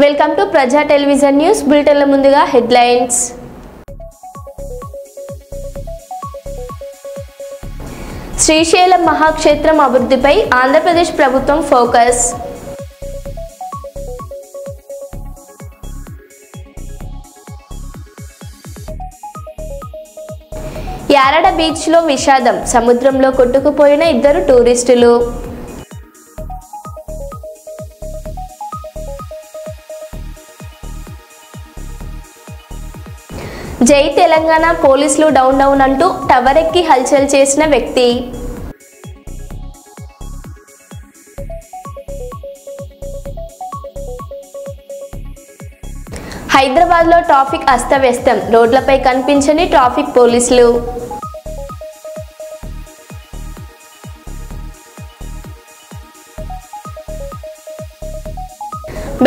Welcome to ప్రజా television news బులెటిన్ల ముందుగా headlines. Srisailam మహాక్షేత్రం అభివృద్ధిపై ఆంధ్రప్రదేశ్ ప్రభుత్వం ఫోకస్. యారడ బీచ్లో విషాదం, సముద్రంలో కొట్టుకుపోయిన 2 టూరిస్టులు. జై తెలంగాణ, పోలీసులు డౌన్ డౌన్ అంటూ టవర్ ఎక్కి హల్చల్ చేసిన వ్యక్తి. హైదరాబాద్లో ట్రాఫిక్ అస్తవ్యస్తం, రోడ్లపై కనిపించని ట్రాఫిక్ పోలీసులు.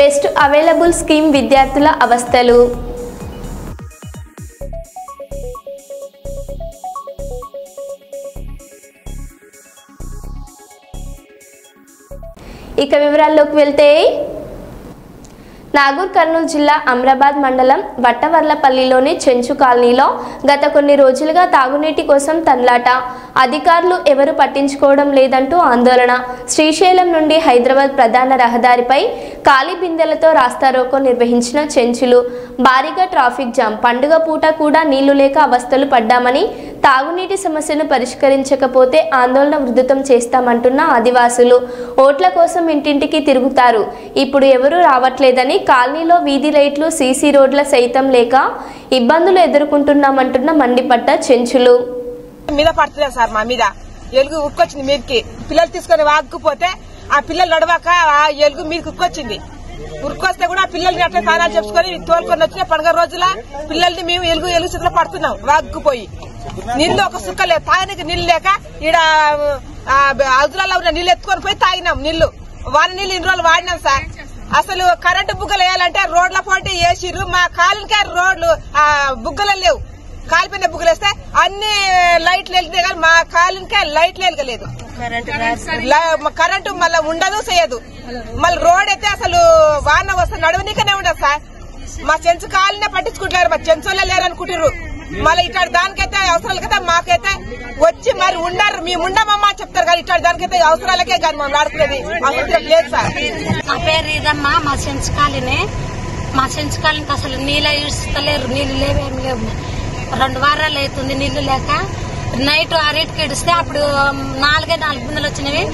బెస్ట్ అవైలబుల్ స్కీమ్ విద్యార్థుల అవస్థలు. ఇక వివరాల్లోకి వెళ్తే, నాగూర్ కర్నూలు జిల్లా అమ్రాబాద్ మండలం వట్టవర్లపల్లిలోని చెంచు కాలనీలో గత కొన్ని రోజులుగా తాగునీటి కోసం తన్లాట, అధికారులు ఎవరు పట్టించుకోవడం లేదంటూ ఆందోళన. శ్రీశైలం నుండి హైదరాబాద్ ప్రధాన రహదారిపై ఖాళీ బిందెలతో రాస్తారోకో నిర్వహించిన చెంచులు. భారీగా ట్రాఫిక్ జామ్, పండుగ పూట కూడా నీళ్లు లేక అవస్థలు పడ్డామని, తాగునీటి సమస్యను పరిష్కరించకపోతే ఆందోళన ఉధృతం చేస్తామంటున్న ఆదివాసులు. ఓట్ల కోసం ఇంటింటికి తిరుగుతారు, ఇప్పుడు ఎవరూ రావట్లేదని, కాలనీలో వీధి లైట్లు, సీసీ రోడ్ల సైతం లేక ఇబ్బందులు ఎదుర్కొంటున్నామంటున్న మండిపట్ట చెంచులు. మీద పడుతున్నారు సార్, మా మీద ఎలుగు ఉక్కొచ్చింది. మీదకి పిల్లలు తీసుకొని వాగుకుపోతే ఆ పిల్లలు నడవాక ఆ ఎలుగు మీదకి ఉక్కొచ్చింది. ఉరికొస్తే కూడా పిల్లల్ని అట్లా తానాలు చెప్పుకొని తోలుకొని వచ్చిన పండుగ రోజుల పిల్లల్ని మేము ఎలుగు చేతిలో పడుతున్నాం వాగుకుపోయి. నీళ్ళు ఒక సుక్క లేదు, తాగడానికి నీళ్ళు లేక ఈడ అదులలో ఉన్న నీళ్ళు ఎత్తుకొని పోయి తాగినాం. నీళ్లు వాన నీళ్ళు ఇన్ని రోజులు వాడినాం సార్. అసలు కరెంటు బుగ్గలు వేయాలంటే రోడ్ల పోటీ వేసిర్రు, మా కాలనికే రోడ్లు బుగ్గలు లేవు. కాలిపోయిన బుగ్గలు వేస్తే అన్ని లైట్లు వెళ్తాయి కానీ మా కాలనికే లైట్లు వెలగలేదు. కరెంటు మళ్ళీ ఉండదు చేయదు. మళ్ళీ రోడ్ అయితే అసలు వాన వస్తే నడవనీకనే ఉండదు సార్. మా చెంచు కాలనే పట్టించుకుంటున్నారు, మా చెంచులే లేరనుకుంటారు. మళ్ళీ ఇట్లాంటి దానికైతే అవసరాలకైతే మాకైతే వచ్చి మరి ఉండరు, మేము ఉండమమ్మా చెప్తారు కానీ ఇట్లాంటి దానికైతే అవసరాలకే కానీ మనం ఆడుకునేది అవసరం లేదు సార్. నా పేరు ఇదమ్మా, మా చెంచుకాలినే. మా చెంచుకాలికి అసలు నీళ్ళు ఇస్తలేరు, నీళ్లు లేవేమి లేవు. 2 వారాలు అవుతుంది నీళ్లు లేక. నైట్ 6కి ఇడిస్తే అప్పుడు 4 బిందెలు వచ్చినవి.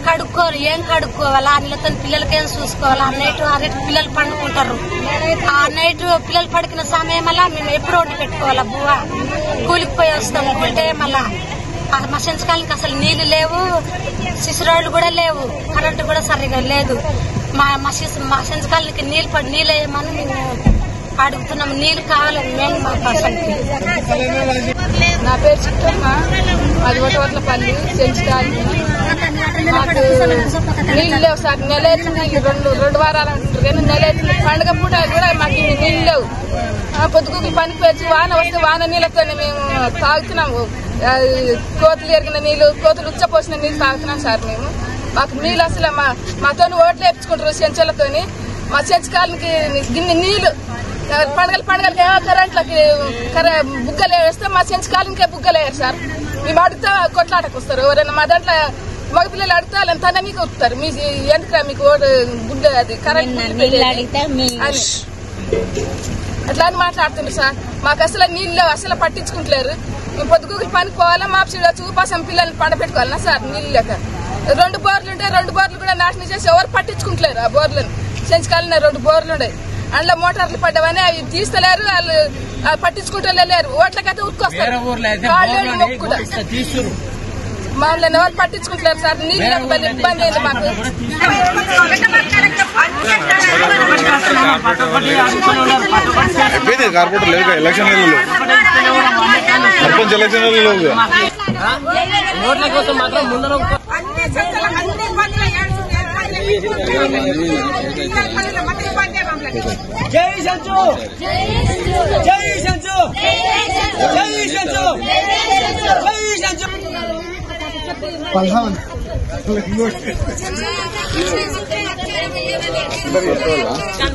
కడుక్కోరు, ఏం కడుక్కోవాలా, నీళ్ళతో పిల్లలకేం చూసుకోవాలా. నైట్ 6కి పిల్లలు పండుకుంటారు. ఆ నైట్ పిల్లలు పడుకున్న సమయం వల్ల మేము ఎప్పుడు వండి పెట్టుకోవాలా. బువ్వ కూలికి పోయి వస్తాం, కూలితే మళ్ళా మా చెంచుకాలకి అసలు నీళ్లు లేవు, సిసిరోడ్లు కూడా లేవు, కరెంటు కూడా సరిగా లేదు. మా చెంచుకాలకి నీళ్ళు వేయమని మేము అడుగుతున్నాం. నీళ్లు కావాలని మేము మాకు అసలు. నా పేరు చిట్టమ్మ, అది వటవర్లపల్లి చెంచుకాలి. మాకు నీళ్లు లేవు సార్. నెల అవుతుంది, 2 వారాలు అంటుంటారు కానీ నెల అవుతుంది. పండుగ పూట కూడా మాకు నీళ్లు లేవు. పొద్దుగుకి పనికి వచ్చి వాన వస్తే వాన నీళ్ళతోనే మేము తాగుతున్నాము. కోతులు ఎరిగిన నీళ్లు, కోతులు ఉచ్చపోసిన నీళ్లు తాగుతున్నాం సార్ మేము. మాకు నీళ్ళు అసలు మాతో ఓట్లు వేపించుకుంటారు చెంచులతోని. మా చెంచుకాలకి గిన్నె నీళ్లు పండుగలకి కరెంట్లకి బుగ్గలు వేస్తే మా చెంచుకాలకే బుగ్గలు వేయారు సార్. మేము అడిగితే కొట్లాటకు వస్తారు. ఎవరైనా మా దాంట్లో మగపిల్లలు అడిగితే వాళ్ళని తన మీకు వస్తారు. మీ ఎందుకు మీకు బుగ్గ అది కరెంట్ అట్లా అని మాట్లాడుతున్నారు సార్. మాకు అసలు నీళ్ళు అసలు పట్టించుకుంటలేరు. మేము పొద్దుగుకి పనికి పోవాలా, మా చూపాసం పిల్లల్ని పండబెట్టుకోవాలన్నా సార్ నీళ్ళు లేక. 2 బోర్లు ఉంటే 2 బోర్లు కూడా నాశనం చేసి ఎవరు పట్టించుకుంటలేరు. ఆ బోర్లను చెంచుకాలనే 2 బోర్లు ఉన్నాయి. అందులో మోటార్లు పడ్డామని అవి తీస్తలేరు, వాళ్ళు పట్టించుకుంటలేరు. ఓట్లకైతే ఉరుకొస్తారు, కూడా మమ్మల్ని ఎవరు పట్టించుకుంటలేరు సార్. నీళ్ళు ఇబ్బంది అయింది మాకు. జై సంచు, జై సంచు, జై సంచు, జై సంచు.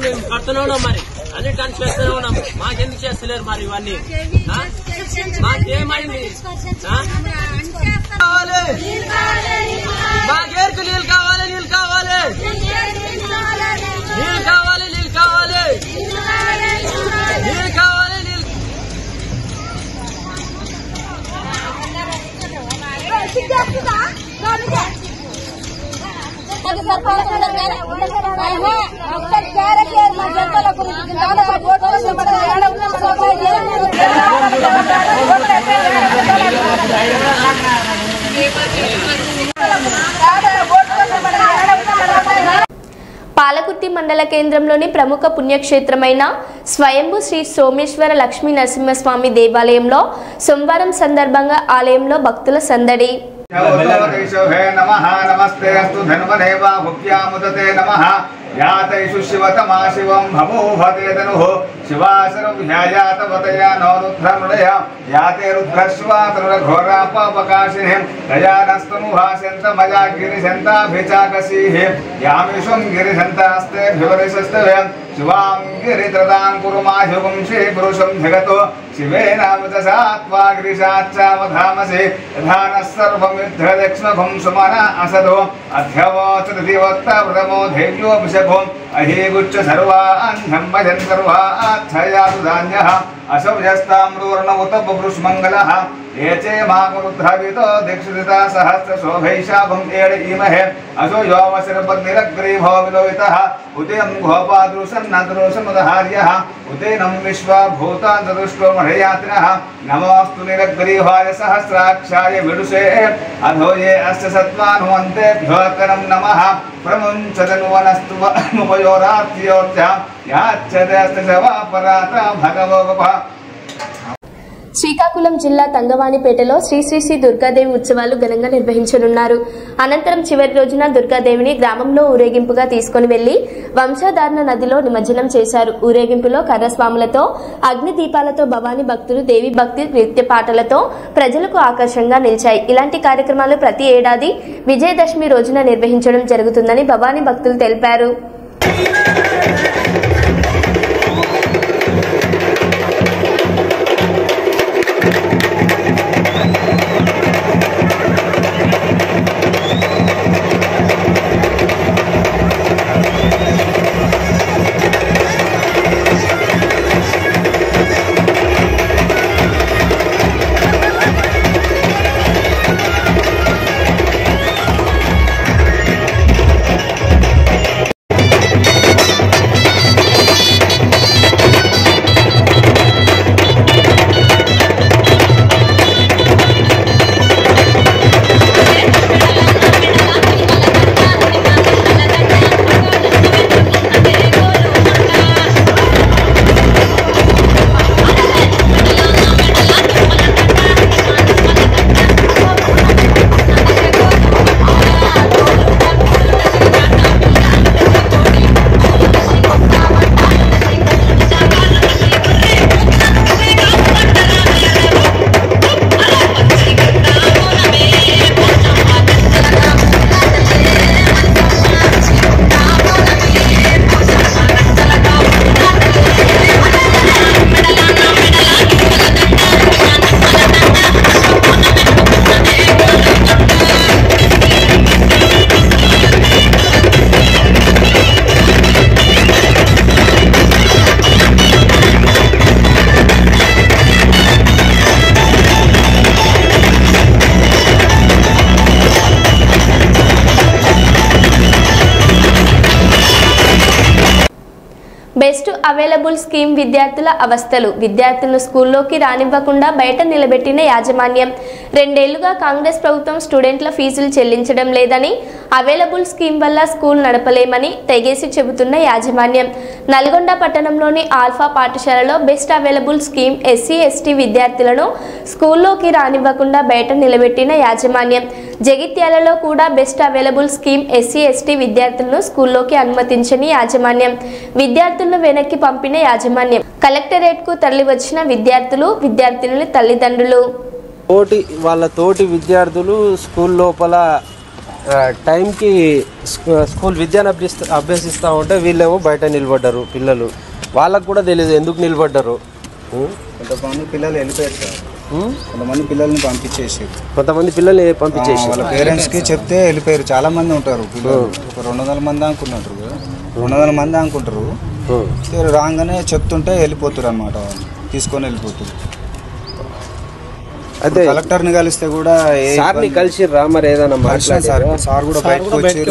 మేము కడుతూనే ఉన్నాం మరి అన్ని టన్స్ చేస్తూనే ఉన్నాం మాకెందుకు చేస్తలేరు మరి ఇవన్నీ మాకేమైంది మాకేరుకు నీళ్ళు కావాలి నీళ్ళు కావాలి నీళ్ళు కావాలి నీళ్ళు కావాలి నీళ్ళు కావాలి నీళ్ళు పాలకుర్తి మండల కేంద్రంలోని ప్రముఖ పుణ్యక్షేత్రమైన స్వయంభూ శ్రీ సోమేశ్వర లక్ష్మీ నరసింహస్వామి దేవాలయంలో సోమవారం సందర్భంగా ఆలయంలో భక్తుల సందడి. నమస్తే అస్తు ధన్వనేవా భుక్యాముదతే నమః యాతైషు శివతమా శివం భమోభతే ధనుః శివాసనం ధ్యాయాతవతయా నో రుద్రమృడయ యాతే రుద్రశ్వాతరుఘోరాపాపకాశిని దయానస్తనుహాస్యంత మయా గిరిశంతాభిచాకసీః యామిషం గిరిశంతాస్తే భివరిశస్తవ్యం శివాం గిరిత్రదాం కురుమాశుగం శ్రీ పురుషం జగతో శివేనామృతసాత్వా గిరిశాచ్చావధామసి యథానః సర్వమిద్ధదక్ష్మభం సుమన అసదో అధ్యవోచదివత్త ప్రథమో ధైర్యో విషభో అహీగుచ్చ సర్వాన్నం భజన్ సర్వార్థయాసు ధాన్యః అసౌజస్తామ్రూర్ణముత బృష్మంగళః ఏచే మాకురుద్రవితో దీక్షిత సహస్ర శోభైషాభం ఏడ ఈమహే అసో యోవశిరపగ్నిరగ్రీభో విలోహితః ఉదయం గోపాదృశన్నదృశముదహార్యః ఉదయనం విశ్వభూతాంతదృష్టో మహయాత్రినః నమోస్తు నిరగ్రీవాయ సహస్రాక్షాయ విడుషే అధోయే అస్య సత్వానువంతేభ్యోత్తరం నమః ప్రముంచదనువనస్తు ఉపయోరార్త్యోర్చ యాచ్చదస్త శవాపరాత భగవోగప. శ్రీకాకుళం జిల్లా తంగవాణిపేటలో శ్రీ శ్రీ శ్రీ దుర్గాదేవి ఉత్సవాలు ఘనంగా నిర్వహించనున్నారు. అనంతరం చివరి రోజున దుర్గాదేవిని గ్రామంలో ఊరేగింపుగా తీసుకుని వెళ్లి వంశధారణ నదిలో నిమజ్జనం చేశారు. ఊరేగింపులో కర్రస్వాములతో అగ్ని దీపాలతో భవానీ భక్తులు దేవి భక్తి నృత్య పాటలతో ప్రజలకు ఆకర్షణగా నిలిచాయి. ఇలాంటి కార్యక్రమాలు ప్రతి ఏడాది విజయదశమి రోజున నిర్వహించడం జరుగుతుందని భవానీ భక్తులు తెలిపారు. బెస్ట్ అవైలబుల్ స్కీమ్ విద్యార్థుల అవస్థలు. విద్యార్థులను స్కూల్లోకి రానివ్వకుండా బయట నిలబెట్టిన యాజమాన్యం. 2 ఏళ్లుగా కాంగ్రెస్ ప్రభుత్వం స్టూడెంట్ల ఫీజులు చెల్లించడం లేదని, అవైలబుల్ స్కీమ్ వల్ల స్కూల్ నడపలేమని తెగేసి చెబుతున్న యాజమాన్యం. నల్గొండ పట్టణంలోని ఆల్ఫా పాఠశాలలో best available scheme SC ST విద్యార్థులను స్కూల్లోకి రానివ్వకుండా బయట నిలబెట్టిన యాజమాన్యం. జగిత్యాలలో కూడా best available scheme SC ST విద్యార్థులను స్కూల్లోకి అనుమతించని యాజమాన్యం. విద్యార్థులను వెనక్కి పంపిన యాజమాన్యం. కలెక్టరేట్ కు తరలి వచ్చిన విద్యార్థుల తల్లిదండ్రులు వాళ్ళ తోటి విద్యార్థులు స్కూల్ లోపల టైంకి స్కూల్ విద్యను అభ్యసిస్తూ ఉంటే వీళ్ళేమో బయట నిలబడ్డారు పిల్లలు. వాళ్ళకు కూడా తెలియదు ఎందుకు నిలబడ్డారు. కొంతమంది పిల్లలు వెళ్ళిపోయారు సార్, కొంతమంది పిల్లల్ని పంపించేసి వాళ్ళ పేరెంట్స్కి చెప్తే వెళ్ళిపోయారు. చాలా మంది ఉంటారు పిల్లలు, ఒక 200 మంది అనుకున్నారు, 200 మంది అనుకుంటారు. రాగానే చెప్తుంటే వెళ్ళిపోతారు అన్నమాట, తీసుకొని వెళ్ళిపోతారు. అదే కలెక్టర్ని కలిస్తే కూడా సార్ని కలిసిర్రా మరి ఏదైనా సార్ కూడా బయటకు వచ్చారు.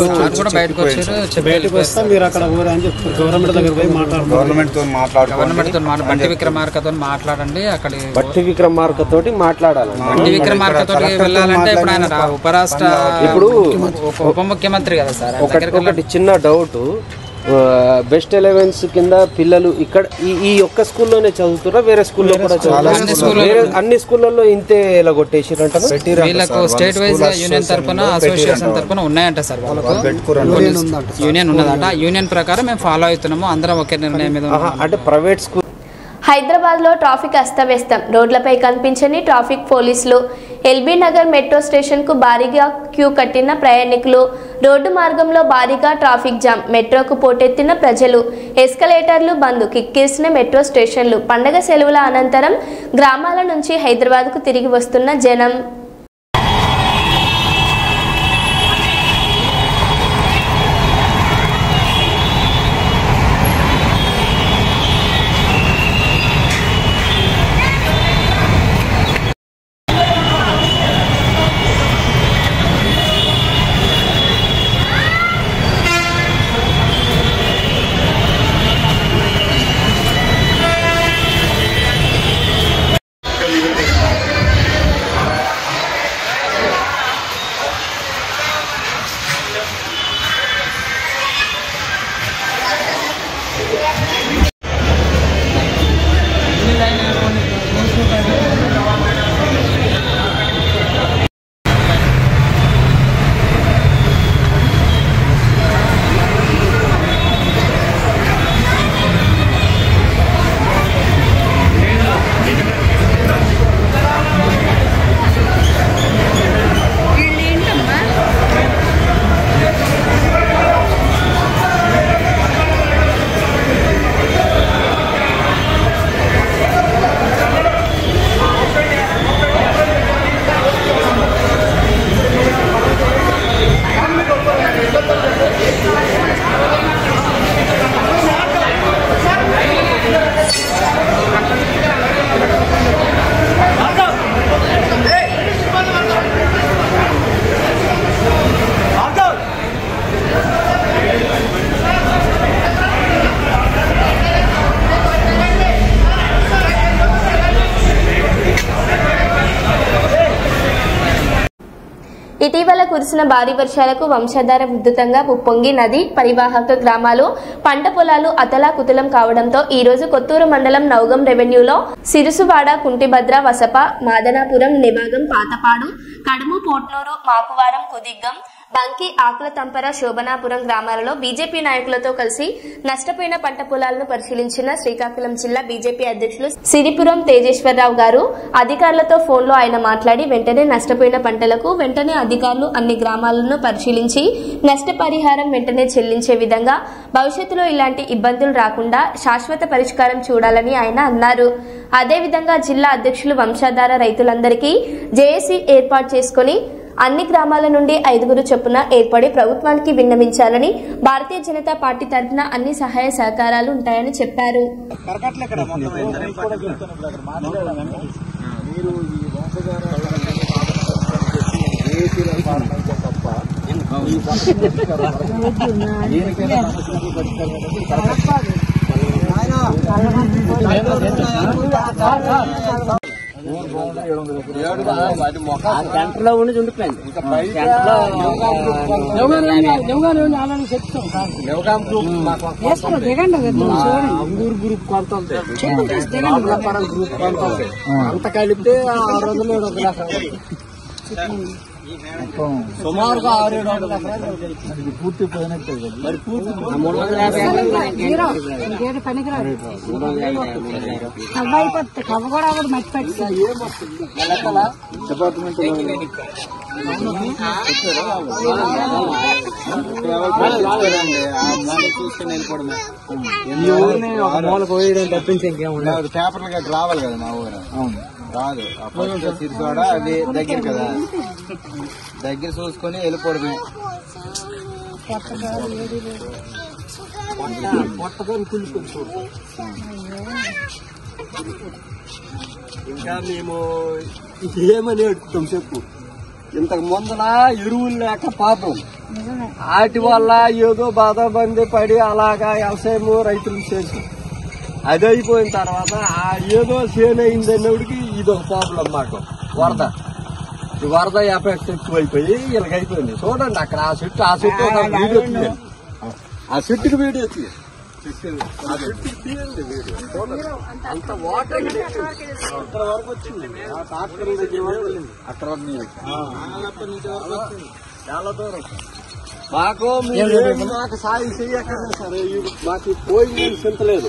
గవర్నమెంట్ తో బట్టి మాట్లాడండి. అక్కడ బట్టి విక్రమార్కతోటి మాట్లాడాలి. బట్టి విక్రమార్కతోటి వెళ్ళాలంటే ఇప్పుడు ఆయన ఉపరాష్ట్ర ఇప్పుడు ఉప ముఖ్యమంత్రి కదా సార్. ఒకటి చిన్న డౌట్, బెస్ట్ 11s కింద పిల్లలు ఇక్కడ ఈ ఒక్క స్కూల్లోనే చదువుతారా వేరే స్కూల్లో కూడా చదువుతారు? అన్ని స్కూళ్ళల్లో ఇంతే ఇలా కొట్టేసిరంట. వీళ్ళకు స్టేట్ వైజ్ యూనియన్ తరఫున అసోసియేషన్ తరఫున ఉన్నాయంట సార్, వాళ్ళకు యూనియన్ ఉన్నదంట. యూనియన్ ప్రకారం మేము ఫాలో అవుతున్నాము, అందరం ఒకే నిర్ణయం మీద. అంటే ప్రైవేట్ స్కూల్. హైదరాబాద్లో ట్రాఫిక్ అస్తవ్యస్తం, రోడ్లపై కనిపించని ట్రాఫిక్ పోలీసులు. ఎల్బీ నగర్ మెట్రో స్టేషన్కు భారీగా క్యూ కట్టిన ప్రయాణికులు. రోడ్డు మార్గంలో భారీగా ట్రాఫిక్ జామ్, మెట్రోకు పోటెత్తిన ప్రజలు. ఎస్కలేటర్లు బంద్, కిక్కిరిసిన మెట్రో స్టేషన్లు. పండగ సెలవుల అనంతరం గ్రామాల నుంచి హైదరాబాద్కు తిరిగి వస్తున్న జనం. ఇటీవల కురిసిన భారీ వర్షాలకు వంశధార ఉధృతంగా ఉప్పొంగి నది పరివాహక గ్రామాలు పంట పొలాలు అతలాకుతలం కావడంతో ఈ రోజు కొత్తూరు మండలం నౌగం రెవెన్యూలో సిరుసువాడ, కుంటిభద్ర, వసప, మాదనాపురం, నివాగం, పాతపాడు, కడుము, పోట్నూరు, మాకువారం, కుదిగ్గం, బంకి, ఆకులతంపర, శోభనాపురం గ్రామాలలో బీజేపీ నాయకులతో కలిసి నష్టపోయిన పంట పొలాలను పరిశీలించిన శ్రీకాకుళం జిల్లా బీజేపీ అధ్యక్షులు సిరిపురం తేజేశ్వరరావు గారు. అధికారులతో ఫోన్లో ఆయన మాట్లాడి వెంటనే నష్టపోయిన పంటలకు వెంటనే అధికారులు అన్ని గ్రామాలను పరిశీలించి నష్టపరిహారం వెంటనే చెల్లించే విధంగా భవిష్యత్తులో ఇలాంటి ఇబ్బందులు రాకుండా శాశ్వత పరిష్కారం చూడాలని ఆయన అన్నారు. అదేవిధంగా జిల్లా అధ్యక్షులు వంశధార రైతులందరికీ జేఏసీ ఏర్పాటు చేసుకుని అన్ని గ్రామాల నుండి 5 చొప్పున ఏర్పడి ప్రభుత్వానికి విన్నవించాలని, భారతీయ జనతా పార్టీ తరఫున అన్ని సహాయ సహకారాలు ఉంటాయని చెప్పారు. సెంటర్లో ఉండి ఉండిపోయింది. అంగూరు గ్రూప్ కొంత గ్రూప్ కొంత అంత కలిపితే 600 700 లక్షలు. సుమారుగా 600 ఎకరాలు పూర్తి పోయినట్టే మరి పూర్తి కవ్వ కూడా మట్టి పెట్టి డిపార్ట్మెంట్ చూసుకుని వెళ్ళిపోవడమే. పేపర్లు గట్టి రావాలి కదా మా ఊరు. అవును రాదు. సిరిసోడ అది దగ్గర కదా, దగ్గర చూసుకొని వెళ్ళిపోవడమే. ఇంకా మేము ఏమని అడుగుతాం చెప్పు. ఇంతకు ముందల ఎరువులు లేక పాపం వాటి వల్ల ఏదో బాధ బంది పడి అలాగా వ్యవసాయము రైతులు చేసి అది అయిపోయిన తర్వాత ఏదో చేను అయింది అన్నోడికి ఇది ఒక ప్రాబ్లం మాకు. వరద ఎఫెక్ట్ ఎక్కువైపోయి వీళ్ళకి అయిపోయింది. చూడండి అక్కడ ఆ చెట్టు ఒక వీడియో వచ్చింది, ఆ చెట్టుకి వీడియో వచ్చింది. అంత వాటర్ అక్కడ వరకు వచ్చింది. ట్రాక్టర్ దగ్గర వరకు వెళ్ళింది. అక్కడ చాలా దూరం. మాకు మాకు సాయం చెయ్యక్కర్లేదు సార్. మాకు పోయి నేను చింతలేదు.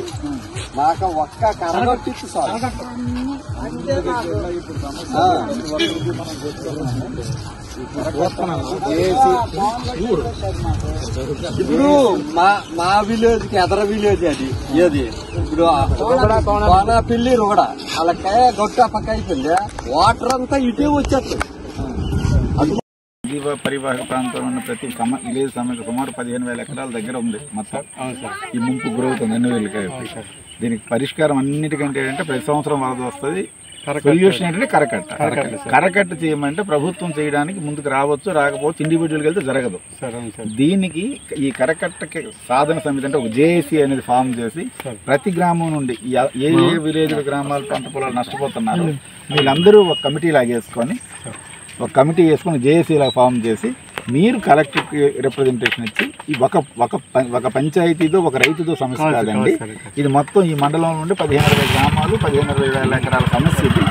మాకు ఒక్క కరగొట్టిచ్చు సార్. ఇప్పుడు మా విలేజ్ కి ఎదర విలేజ్ అది ఏది ఇప్పుడు కోనపల్లి రోడ అలాగే గొట్ట పక్క అయిపోయింది. వాటర్ అంతా ఇటే వచ్చేస్తుంది. పరివాహక ప్రాంతంలో ఉన్న ప్రతి విలేజ్ సమస్య సుమారు 15,000 ఎకరాల దగ్గర ఉంది మొత్తం. ఈ ముంపు గురవుతుంది అన్ని వేలకి. దీనికి పరిష్కారం అన్నిటికంటే ఏంటంటే ప్రతి సంవత్సరం వరద వస్తుంది. సొల్యూషన్ ఏంటంటే కరకట్ట చేయమంటే ప్రభుత్వం చేయడానికి ముందుకు రావచ్చు, రాకపోవచ్చు, ఇండివిజువల్కి వెళ్తే జరగదు. దీనికి ఈ కరకట్టకి సాధన సమితి అంటే ఒక జేఏసీ అనేది ఫామ్ చేసి ప్రతి గ్రామం నుండి ఏ విలేజ్ గ్రామాలు పంట పొలాలు నష్టపోతున్నారు వీళ్ళందరూ ఒక కమిటీ లాగేసుకొని జేఏసీలా ఫామ్ చేసి మీరు కలెక్టర్కి రిప్రజెంటేషన్ ఇచ్చి ఈ ఒక పంచాయతీతో ఒక రైతుతో సమస్య కాదండి, ఇది మొత్తం ఈ మండలం నుండి 15,000 గ్రామాలు 15,000 ఎకరాల సమస్య ఇది.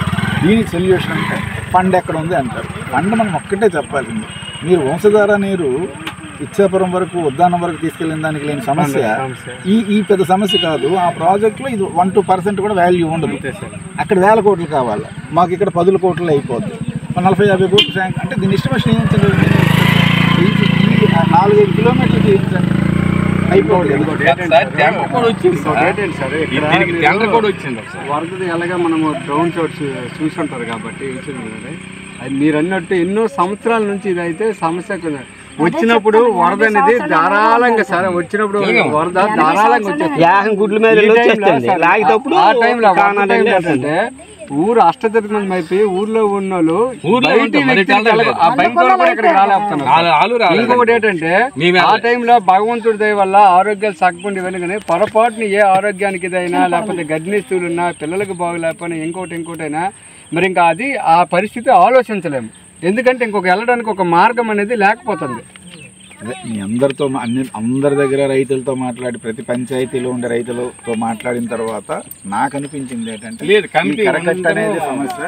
దీనికి సొల్యూషన్ అంటే ఫండ్ ఎక్కడ ఉంది అంటారు. ఫండ్ మనం ఒక్కటే చెప్పాల్సింది. మీరు వంశధార నీరు ఇచ్చాపురం వరకు ఉద్దానం వరకు తీసుకెళ్లిన దానికి లేని సమస్య ఈ పెద్ద సమస్య కాదు. ఆ ప్రాజెక్టులో ఇది 1-2% కూడా వాల్యూ ఉండదు. అక్కడ 1,000 కోట్లు కావాలి, మాకు ఇక్కడ 10 కోట్లు అయిపోద్ది. 40-50 కోట్లు శాంక్ అంటే దీని ఎస్టిమేషన్ ఏంటంటే 4-5 కిలోమీటర్లు చేయించండి అయిపోతుంది. వరదది ఎలాగా మనము డ్రోన్ షాట్స్ చూసి ఉంటారు కాబట్టి అది మీరు అన్నట్టు ఎన్నో సంవత్సరాల నుంచి ఇదైతే సమస్య వచ్చినప్పుడు వరద అనేది ధారాళంగా సరే వచ్చినప్పుడు వరద ధారాళంగా వచ్చేస్తుంది. ఆ టైంలో ఏంటంటే ఊరు అష్టదరి మంది అయిపోయి ఊర్లో ఉన్న వాళ్ళు ఇంకొకటి ఏంటంటే ఆ టైంలో భగవంతుడి దయ వల్ల ఆరోగ్యాలు సగపుండి వెళ్ళగానే పొరపాటుని ఏ ఆరోగ్యానికి ఇదైనా లేకపోతే గర్భిణీస్తులు ఉన్నా పిల్లలకు బాగోలేకపోయినా ఇంకోటైనా మరి ఇంకా అది ఆ పరిస్థితి ఆలోచించలేము. ఎందుకంటే ఇంకొక వెళ్ళడానికి ఒక మార్గం అనేది లేకపోతుంది. మీ అందరితో అందరి దగ్గర రైతులతో మాట్లాడి ప్రతి పంచాయతీలో ఉండే రైతులతో మాట్లాడిన తర్వాత నాకు అనిపించింది ఏంటంటే కరకట్ట అనేది సమస్య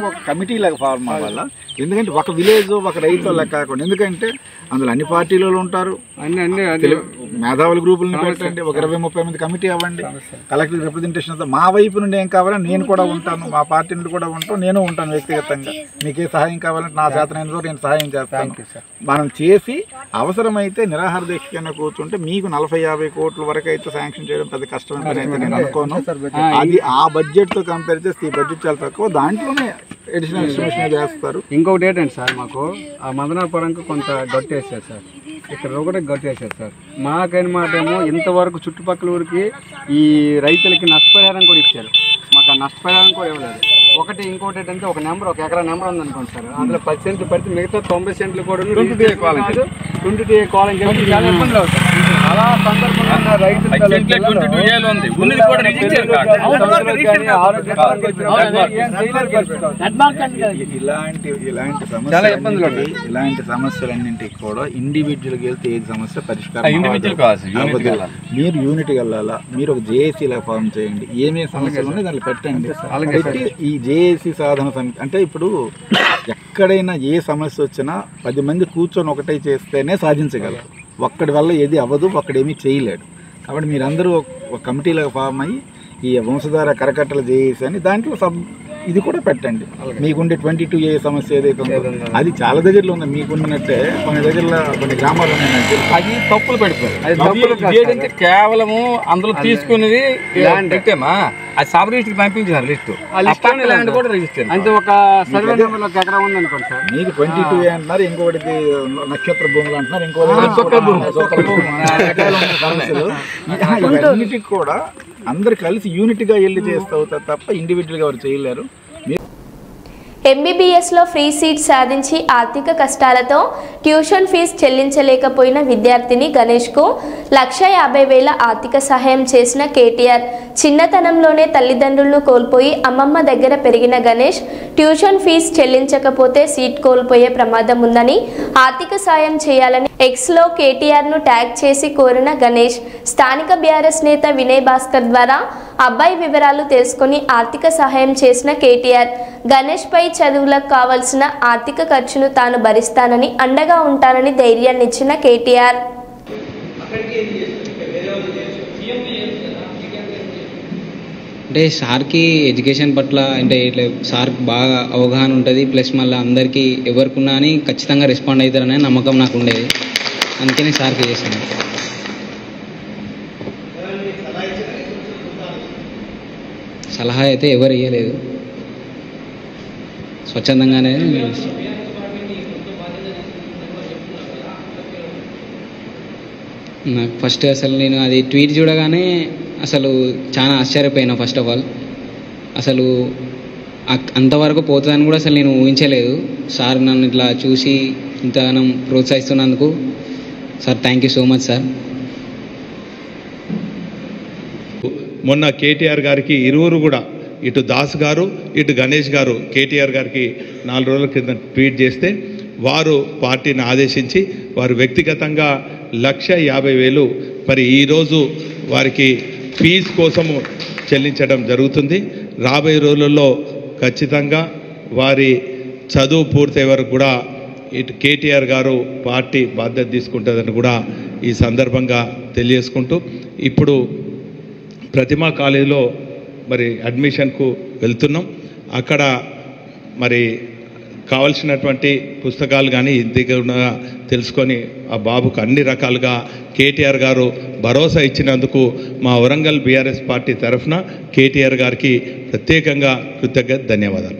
ఒక కమిటీ లాగా ఫార్మ్ అవ్వాలా. ఎందుకంటే ఒక విలేజ్ ఒక రైతు లెక్క కాకుండా, ఎందుకంటే అందులో అన్ని పార్టీలు ఉంటారు, మేధావుల గ్రూపులను పెట్టండి, ఒక 20-30 మంది కమిటీ అవ్వండి, కలెక్టర్ రిప్రజెంటేషన్. మా వైపు నుండి ఏం కావాలని నేను కూడా ఉంటాను, మా పార్టీ నుండి కూడా నేను ఉంటాను వ్యక్తిగతంగా. మీకే సహాయం కావాలంటే నా చేతనైన నేను సహాయం చేస్తాను. మనం చేసి అవసరమైతే నిరాహార దీక్ష కింద కూర్చుంటే మీకు 40-50 కోట్ల వరకు అయితే శాంక్షన్ చేయడం పెద్ద కష్టం అయితే నేను అనుకోను. అది ఆ బడ్జెట్ తో కంపేర్ చేస్తే ఈ బడ్జెట్ చాలా తక్కువ, దాంట్లోనే ఎడిషనల్ ఎస్టిమేషన్ చేస్తారు. ఇంకొకటి ఏంటంటే సార్ మాకు ఆ మదనాపురంకి కొంత గట్టు వేసారు సార్, ఇక్కడ ఒకటి గట్టు వేసారు సార్. మాకైన మాట ఏమో ఇంతవరకు చుట్టుపక్కల ఊరికి ఈ రైతులకి నష్టపరిహారం కూడా ఇచ్చారు, మాకు ఆ నష్టపరిహారం కూడా ఇవ్వలేదు. ఇంకోటి ఏంటంటే ఒక ఎకరా నెంబర్ ఉందనుకోండి సార్, అందులో 10 సెంట్లు పడితే మిగతా 90 సెంట్లు కూడా 20 కాలం చెప్పి చాలా ఇబ్బందులు అవుతాయి. అలా సందర్భంగా రైతులు ఇలాంటి సమస్యలన్నింటికి కూడా ఇండివిజువల్ వెళ్తే ఏది సమస్య పరిష్కారం. మీరు యూనిట్ వెళ్ళాలా, మీరు ఒక జేఏసీ లా ఫార్మ్ చేయండి, ఏమేమి సమస్యలు ఉన్నాయి దాన్ని పెట్టండి. పెట్టి ఈ జేఏసీ సాధన సమితి అంటే ఇప్పుడు ఎక్కడైనా ఏ సమస్య వచ్చినా 10 మంది కూర్చొని ఒకటే చేస్తేనే సాధించగలరు. ఒక్కడి వల్ల ఏది అవ్వదు, ఒక్కడేమీ చేయలేడు. కాబట్టి మీరందరూ ఒక కమిటీలకు ఫామ్ అయ్యి ఈ వంశధార కరకట్టలు చేసి అని దాంట్లో ఇది కూడా పెట్టండి. మీకుండే 22A సమస్య ఏదైతే ఉందో అది చాలా దగ్గరలో ఉంది. మీకున్నట్టే కొన్ని దగ్గరలో కొన్ని గ్రామాలు ఉన్నాయంటే అది తప్పులు పెడతారు. ఏంటంటే కేవలము అందులో తీసుకునేది పెట్టామా, అది సబ్ రిజిస్టర్ పంపించారు లిస్టు, ల్యాండ్ కూడా రిజిస్టర్ అంటే ఒక సర్వే నెంబర్ ఒక ఎకరా ఉంది అనుకోండి సార్. మీకు 22A అంటున్నారు, ఇంకొకటి నక్షత్ర భూములు అంటున్నారు, ఇంకొకటి సమస్యలు. ఇవన్నిటికి కూడా అందరు కలిసి యూనిట్గా వెళ్ళి చేస్తూ అవుతారు తప్ప ఇండివిజువల్గా ఎవరు చేయలేరు. ఎంబీబీఎస్లో ఫ్రీ సీట్ సాధించి ఆర్థిక కష్టాలతో ట్యూషన్ ఫీజు చెల్లించలేకపోయిన విద్యార్థిని గణేష్కు 1,50,000 ఆర్థిక సహాయం చేసిన కేటీఆర్. చిన్నతనంలోనే తల్లిదండ్రులను కోల్పోయి అమ్మమ్మ దగ్గర పెరిగిన గణేష్ ట్యూషన్ ఫీజు చెల్లించకపోతే సీట్ కోల్పోయే ప్రమాదం ఉందని ఆర్థిక సాయం చేయాలని ఎక్స్లో కేటీఆర్ను ట్యాగ్ చేసి కోరిన గణేష్ స్థానిక బీఆర్ఎస్ నేత వినయ్ భాస్కర్ ద్వారా అబ్బాయి వివరాలు తెలుసుకుని ఆర్థిక సహాయం చేసిన కేటీఆర్ గణేష్పై చదువులకు కావాల్సిన ఆర్థిక ఖర్చును తాను భరిస్తానని అండగా ఉంటానని ధైర్యాన్నిచ్చిన కేటీఆర్. అంటే సార్కి ఎడ్యుకేషన్ పట్ల అంటే ఇట్లా సార్కి బాగా అవగాహన ఉంటుంది, ప్లస్ మళ్ళీ అందరికీ ఎవరికున్నా అని ఖచ్చితంగా రెస్పాండ్ అవుతారనే నమ్మకం నాకు ఉండేది, అందుకనే సార్కి చేశాను. సలహా అయితే ఎవరు ఇవ్వలేదు, స్వచ్ఛందంగానే. నాకు ఫస్ట్ అసలు నేను అది ట్వీట్ చూడగానే అసలు చాలా ఆశ్చర్యపోయినా. ఫస్ట్ ఆఫ్ ఆల్ అసలు అంతవరకు పోతుందని కూడా అసలు నేను ఊహించలేదు. సార్ నన్ను ఇట్లా చూసి ఇంతగానం ప్రోత్సహిస్తున్నందుకు sir thank you so much sir. మొన్న కేటీఆర్ గారికి ఇరువురు కూడా, ఇటు దాస్ గారు ఇటు గణేష్ గారు కేటీఆర్ గారికి 4 రోజుల కింద ట్వీట్ చేస్తే వారు పార్టీని ఆదేశించి వారు వ్యక్తిగతంగా 1,50,000 మరి ఈరోజు వారికి ఫీజు కోసము చెల్లించడం జరుగుతుంది. రాబోయే రోజులలో ఖచ్చితంగా వారి చదువు పూర్తయ్యే వరకు కూడా ఇటు కేటీఆర్ గారు పార్టీ బాధ్యత తీసుకుంటుందని కూడా ఈ సందర్భంగా తెలియజేసుకుంటూ, ఇప్పుడు ప్రతిమా కాలేజీలో మరి అడ్మిషన్కు వెళ్తున్నాం. అక్కడ మరి కావలసినటువంటి పుస్తకాలు కానీ ఇంటిగా తెలుసుకొని ఆ బాబుకు అన్ని రకాలుగా కేటీఆర్ గారు భరోసా ఇచ్చినందుకు మా వరంగల్ బీఆర్ఎస్ పార్టీ తరఫున కేటీఆర్ గారికి ప్రత్యేకంగా కృతజ్ఞత ధన్యవాదాలు.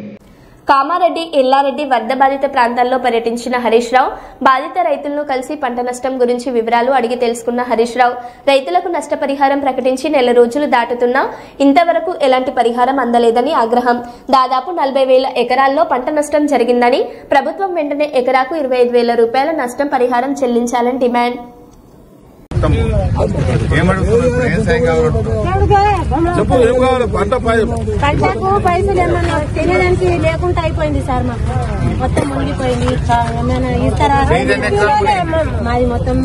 కామారెడ్డి, ఎల్లారెడ్డి వరద బాధిత ప్రాంతాల్లో పర్యటించిన హరీష్ రావు బాధిత రైతులను కలిసి పంట నష్టం గురించి వివరాలు అడిగి తెలుసుకున్న హరీష్ రావు రైతులకు నష్టపరిహారం ప్రకటించి 1 రోజులు దాటుతున్నా ఇంతవరకు ఎలాంటి పరిహారం అందలేదని ఆగ్రహం. దాదాపు 40,000 ఎకరాల్లో పంట నష్టం జరిగిందని, ప్రభుత్వం వెంటనే ఎకరాకు 25,000 రూపాయల నష్టం పరిహారం చెల్లించాలని డిమాండ్. పంటకు పైసలు ఏమన్నా తెలియడానికి లేకుండా అయిపోయింది సార్, మాకు మొత్తం మునిగిపోయింది. ఏమైనా ఇస్తారా? మాది మొత్తం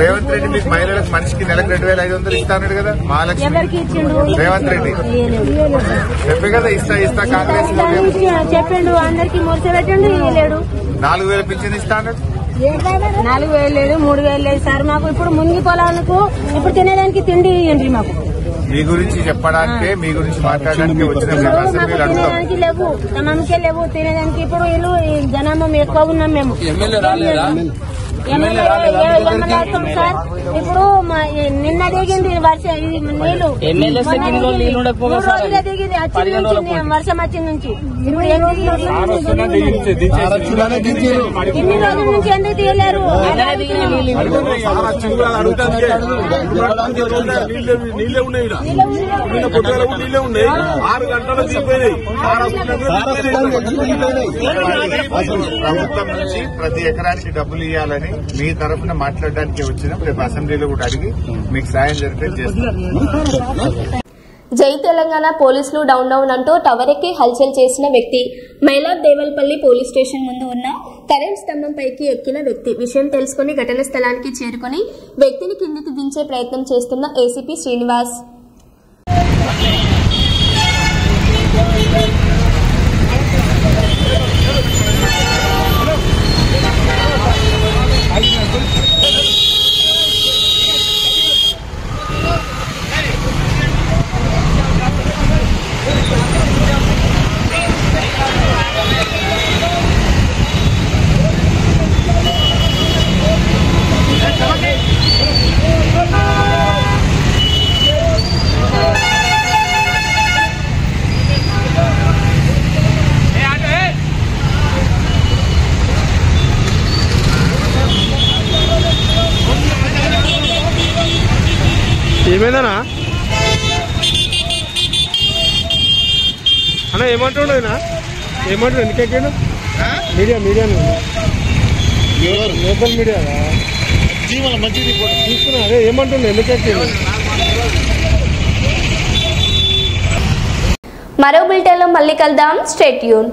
రేవంత్ రెడ్డి మీకు మహిళలకు మనిషికి నెలకు 2,500 ఇస్తాడు కదా, ఎవరికి ఇచ్చిండు? రేవంత్ రెడ్డి చెప్పే కదా ఇస్తా కాంగ్రెస్ చెప్పిండు, అందరికి మురిసి పెట్టండు, ఇవ్వలేడు. 4,000 పింఛన్ ఇస్తాడు, 4,000 లేదు, 3,000 లేదు సార్. మాకు ఇప్పుడు మునిగి పొలాలకు ఇప్పుడు తినేదానికి తిండి ఇవ్వండి. మాకు మీ గురించి చెప్పడానికి, మీ గురించి మాట్లాడడానికి వచ్చిన తినేదానికి లేవు, తమకే లేవు తినేదానికి. ఇప్పుడు వీళ్ళు జనాభా ఎక్కువ ఉన్నాం మేము. ఎమ్మెల్యే సార్ ఇప్పుడు నిన్న దిగింది వర్షం, నీళ్లు 3 రోజులే దిగింది, వర్షం వచ్చిన నుంచి. ఇప్పుడు ఇన్ని రోజుల నుంచి ఎందుకు తీయలేరు? ప్రభుత్వం నుంచి ప్రతి ఎకరానికి డబ్బులు ఇవ్వాలని మీ తరఫున మాట్లాడడానికి వచ్చిన రేపు అసెంబ్లీలో కూడా అడిగి మీకు సాయం జరిపే చేస్తారు. జై తెలంగాణ పోలీసులు డౌన్ డౌన్ అంటూ టవర్ ఎక్కి హల్చల్ చేసిన వ్యక్తి. మైలార్ దేవల్పల్లి పోలీస్ స్టేషన్ ముందు ఉన్న కరెంట్ స్తంభం పైకి ఎక్కిన వ్యక్తి. విషయం తెలుసుకుని ఘటన స్థలానికి చేరుకుని వ్యక్తిని కిందికి దించే ప్రయత్నం చేస్తున్న ఏసీపీ శ్రీనివాస్. ఏమైందనా అన్న ఏమంటుండో ఏమంటుండ ఎందుకు ఎక్కాడు మీడియా లోకల్ మీడియా తీసుకున్నా అదే ఏమంటుండే ఎందుకు ఎక్కాడు మరో బులెటిన్లో మళ్ళీ కలుద్దాం. Stay tune.